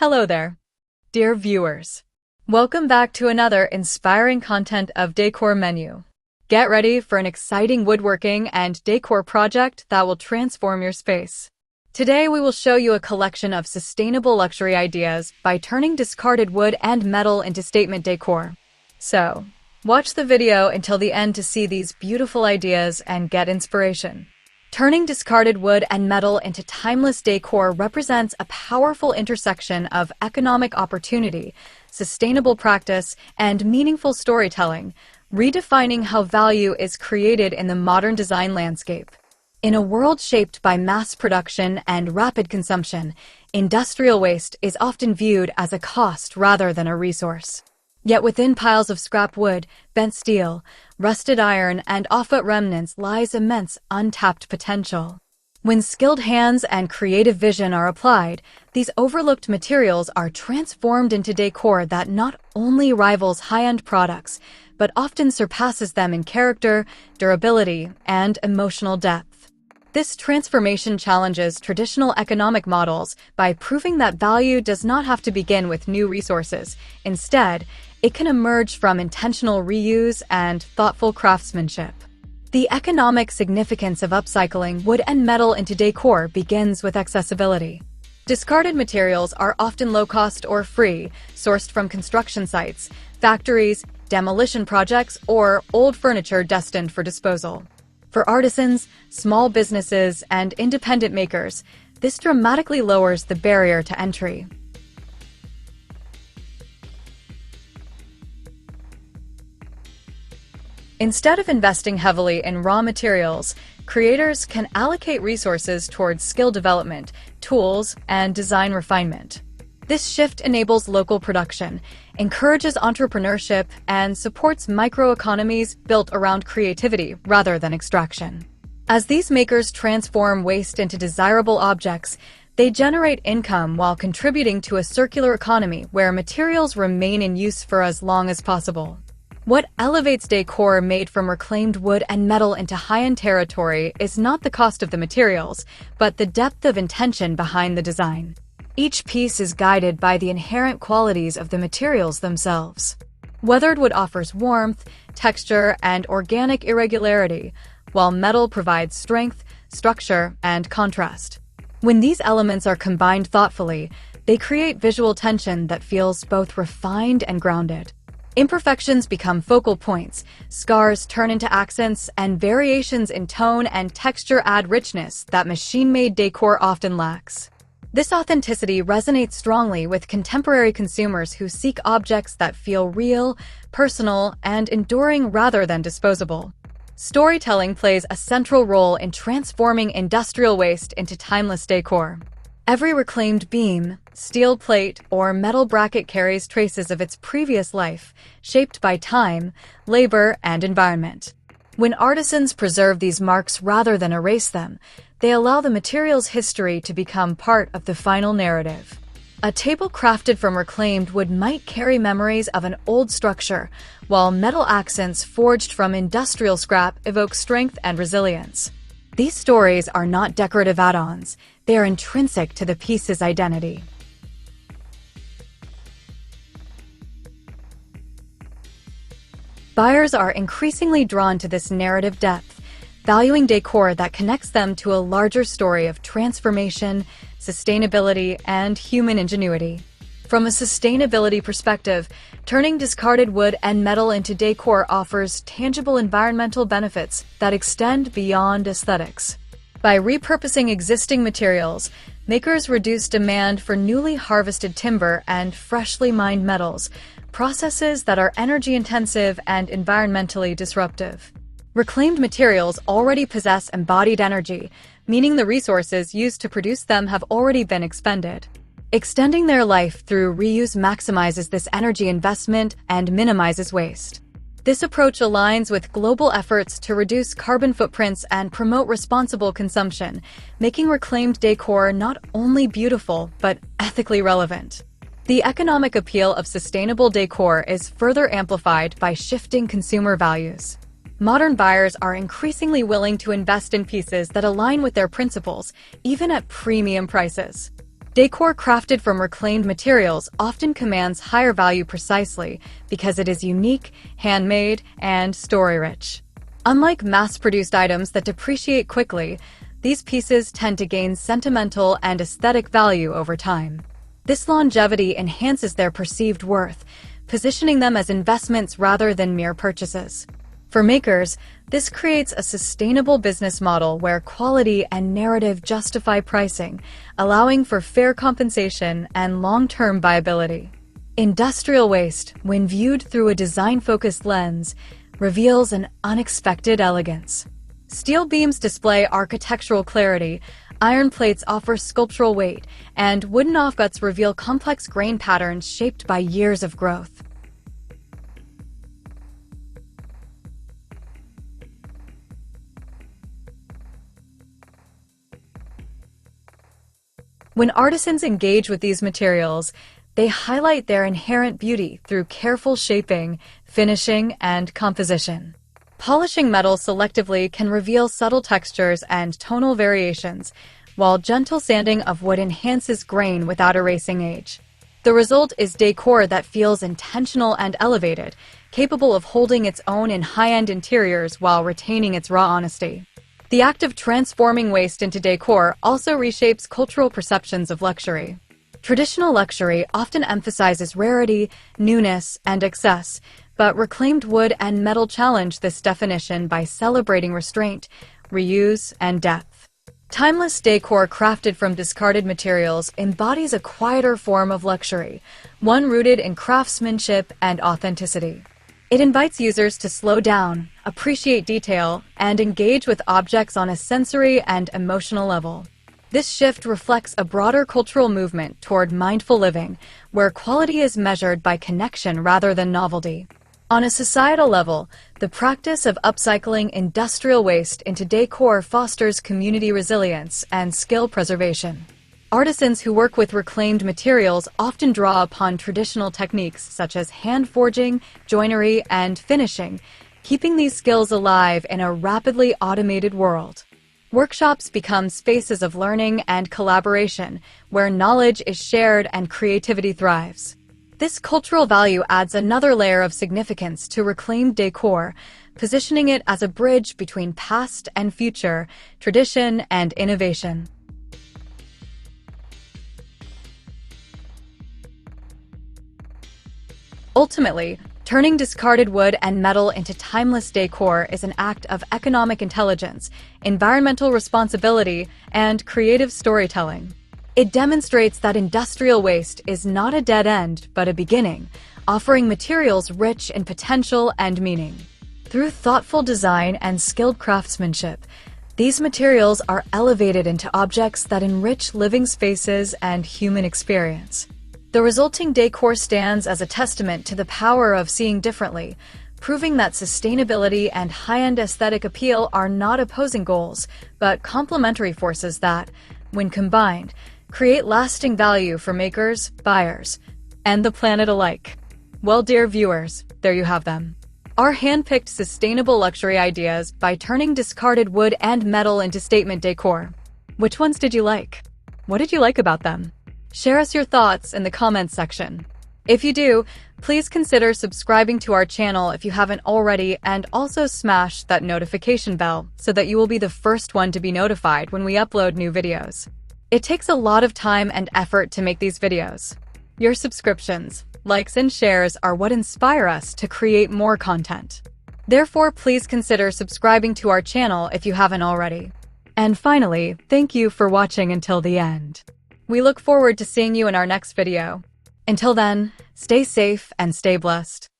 Hello there, dear viewers. Welcome back to another inspiring content of Decor Menu. Get ready for an exciting woodworking and decor project that will transform your space. Today we will show you a collection of sustainable luxury ideas by turning discarded wood and metal into statement decor. So, watch the video until the end to see these beautiful ideas and get inspiration. Turning discarded wood and metal into timeless decor represents a powerful intersection of economic opportunity, sustainable practice, and meaningful storytelling, redefining how value is created in the modern design landscape. In a world shaped by mass production and rapid consumption, industrial waste is often viewed as a cost rather than a resource. Yet within piles of scrap wood, bent steel, rusted iron, and off-foot remnants lies immense untapped potential. When skilled hands and creative vision are applied, these overlooked materials are transformed into decor that not only rivals high-end products, but often surpasses them in character, durability, and emotional depth. This transformation challenges traditional economic models by proving that value does not have to begin with new resources. Instead, it can emerge from intentional reuse and thoughtful craftsmanship. The economic significance of upcycling wood and metal into decor begins with accessibility. Discarded materials are often low-cost or free, sourced from construction sites, factories, demolition projects, or old furniture destined for disposal. For artisans, small businesses, and independent makers, this dramatically lowers the barrier to entry. Instead of investing heavily in raw materials, creators can allocate resources towards skill development, tools, and design refinement. This shift enables local production, encourages entrepreneurship, and supports microeconomies built around creativity rather than extraction. As these makers transform waste into desirable objects, they generate income while contributing to a circular economy where materials remain in use for as long as possible. What elevates decor made from reclaimed wood and metal into high-end territory is not the cost of the materials, but the depth of intention behind the design. Each piece is guided by the inherent qualities of the materials themselves. Weathered wood offers warmth, texture, and organic irregularity, while metal provides strength, structure, and contrast. When these elements are combined thoughtfully, they create visual tension that feels both refined and grounded. Imperfections become focal points, scars turn into accents, and variations in tone and texture add richness that machine-made decor often lacks. This authenticity resonates strongly with contemporary consumers who seek objects that feel real, personal, and enduring rather than disposable. Storytelling plays a central role in transforming industrial waste into timeless decor. Every reclaimed beam, steel plate, or metal bracket carries traces of its previous life, shaped by time, labor, and environment. When artisans preserve these marks rather than erase them, they allow the material's history to become part of the final narrative. A table crafted from reclaimed wood might carry memories of an old structure, while metal accents forged from industrial scrap evoke strength and resilience. These stories are not decorative add-ons, they are intrinsic to the piece's identity. Buyers are increasingly drawn to this narrative depth, valuing decor that connects them to a larger story of transformation, sustainability, and human ingenuity. From a sustainability perspective, turning discarded wood and metal into decor offers tangible environmental benefits that extend beyond aesthetics. By repurposing existing materials, makers reduce demand for newly harvested timber and freshly mined metals, processes that are energy-intensive and environmentally disruptive. Reclaimed materials already possess embodied energy, meaning the resources used to produce them have already been expended. Extending their life through reuse maximizes this energy investment and minimizes waste. This approach aligns with global efforts to reduce carbon footprints and promote responsible consumption, making reclaimed decor not only beautiful but ethically relevant. The economic appeal of sustainable decor is further amplified by shifting consumer values. Modern buyers are increasingly willing to invest in pieces that align with their principles, even at premium prices. Decor crafted from reclaimed materials often commands higher value precisely because it is unique, handmade, and story-rich. Unlike mass-produced items that depreciate quickly, these pieces tend to gain sentimental and aesthetic value over time. This longevity enhances their perceived worth, positioning them as investments rather than mere purchases. For makers, this creates a sustainable business model where quality and narrative justify pricing, allowing for fair compensation and long-term viability. Industrial waste, when viewed through a design-focused lens, reveals an unexpected elegance. Steel beams display architectural clarity, iron plates offer sculptural weight, and wooden offcuts reveal complex grain patterns shaped by years of growth. When artisans engage with these materials, they highlight their inherent beauty through careful shaping, finishing, and composition. Polishing metal selectively can reveal subtle textures and tonal variations, while gentle sanding of wood enhances grain without erasing age. The result is decor that feels intentional and elevated, capable of holding its own in high-end interiors while retaining its raw honesty. The act of transforming waste into decor also reshapes cultural perceptions of luxury. Traditional luxury often emphasizes rarity, newness, and excess, but reclaimed wood and metal challenge this definition by celebrating restraint, reuse, and depth. Timeless decor crafted from discarded materials embodies a quieter form of luxury, one rooted in craftsmanship and authenticity. It invites users to slow down, appreciate detail, and engage with objects on a sensory and emotional level. This shift reflects a broader cultural movement toward mindful living, where quality is measured by connection rather than novelty. On a societal level, the practice of upcycling industrial waste into decor fosters community resilience and skill preservation. Artisans who work with reclaimed materials often draw upon traditional techniques such as hand forging, joinery, and finishing, keeping these skills alive in a rapidly automated world. Workshops become spaces of learning and collaboration, where knowledge is shared and creativity thrives. This cultural value adds another layer of significance to reclaimed decor, positioning it as a bridge between past and future, tradition and innovation. Ultimately, turning discarded wood and metal into timeless decor is an act of economic intelligence, environmental responsibility, and creative storytelling. It demonstrates that industrial waste is not a dead end, but a beginning, offering materials rich in potential and meaning. Through thoughtful design and skilled craftsmanship, these materials are elevated into objects that enrich living spaces and human experience. The resulting decor stands as a testament to the power of seeing differently, proving that sustainability and high-end aesthetic appeal are not opposing goals, but complementary forces that, when combined, create lasting value for makers, buyers, and the planet alike. Well, dear viewers, there you have them. Our hand-picked sustainable luxury ideas by turning discarded wood and metal into statement decor. Which ones did you like? What did you like about them? Share us your thoughts in the comments section. If you do, please consider subscribing to our channel if you haven't already, and also smash that notification bell so that you will be the first one to be notified when we upload new videos. It takes a lot of time and effort to make these videos. Your subscriptions, likes, and shares are what inspire us to create more content. Therefore, please consider subscribing to our channel if you haven't already. And finally, thank you for watching until the end. We look forward to seeing you in our next video. Until then, stay safe and stay blessed.